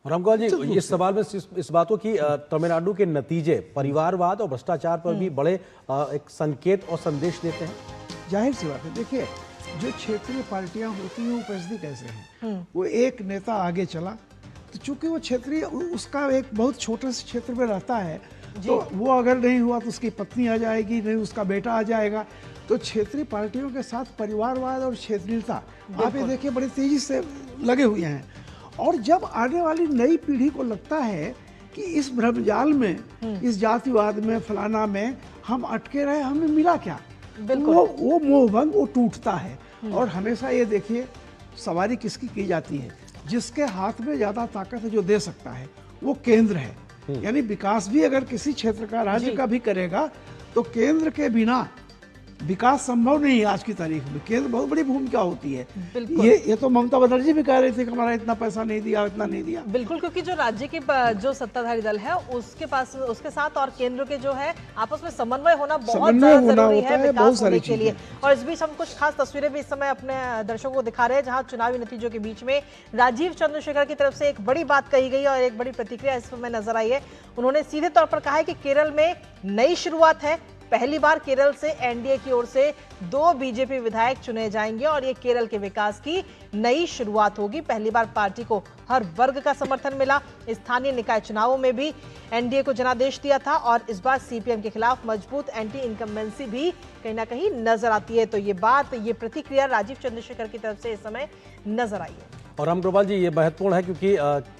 रामगोपाल जी, इस सवाल में इस बात को कि तमिलनाडु के नतीजे परिवारवाद और भ्रष्टाचार पर भी बड़े एक संकेत और संदेश देते हैं। जाहिर सी बात है, देखिए जो क्षेत्रीय पार्टियां होती हैं वो उपजती कैसे हैं। वो एक नेता आगे चला तो चूंकि वो क्षेत्रीय उसका एक बहुत छोटे से क्षेत्र में रहता है, तो वो अगर नहीं हुआ तो उसकी पत्नी आ जाएगी, नहीं उसका बेटा आ जाएगा। तो क्षेत्रीय पार्टियों के साथ परिवारवाद और क्षेत्रीयता आप ये देखिए बड़ी तेजी से लगे हुए हैं। और जब आने वाली नई पीढ़ी को लगता है कि इस भ्रमजाल में, इस जातिवाद में, फलाना में हम अटके रहे, हमें मिला क्या, वो मोहभंग वो टूटता है। और हमेशा ये देखिए सवारी किसकी की जाती है, जिसके हाथ में ज्यादा ताकत है, जो दे सकता है वो केंद्र है। यानी विकास भी अगर किसी क्षेत्र का, राज्य का भी करेगा तो केंद्र के बिना विकास संभव नहीं है। आज की तारीख में केंद्र बहुत बड़ी भूमिका होती है। ये तो ममता बनर्जी भी कह रही थी कि हमारा इतना पैसा नहीं दिया, इतना नहीं दिया। बिल्कुल, क्योंकि जो राज्य के जो सत्ताधारी दल है उसके पास, उसके साथ और केंद्र के जो है आपस में समन्वय होना बहुत ज्यादा जरूरी है विकास होने के लिए। और इस बीच हम कुछ खास तस्वीरें भी इस समय अपने दर्शकों को दिखा रहे हैं, जहां चुनावी नतीजों के बीच में राजीव चंद्रशेखर की तरफ से एक बड़ी बात कही गई और एक बड़ी प्रतिक्रिया इस समय नजर आई है। उन्होंने सीधे तौर पर कहा है कि केरल में नई शुरुआत है। पहली बार केरल से एनडीए की ओर से 2 बीजेपी विधायक चुने जाएंगे और ये केरल के विकास की नई शुरुआत होगी। पहली बार पार्टी को हर वर्ग का समर्थन मिला। स्थानीय निकाय चुनावों में भी एनडीए को जनादेश दिया था और इस बार सीपीएम के खिलाफ मजबूत एंटी इनकम्बेंसी भी कहीं ना कहीं नजर आती है। तो ये बात, ये प्रतिक्रिया राजीव चंद्रशेखर की तरफ से इस समय नजर आई है। और रामगोपाल जी, ये महत्वपूर्ण है क्योंकि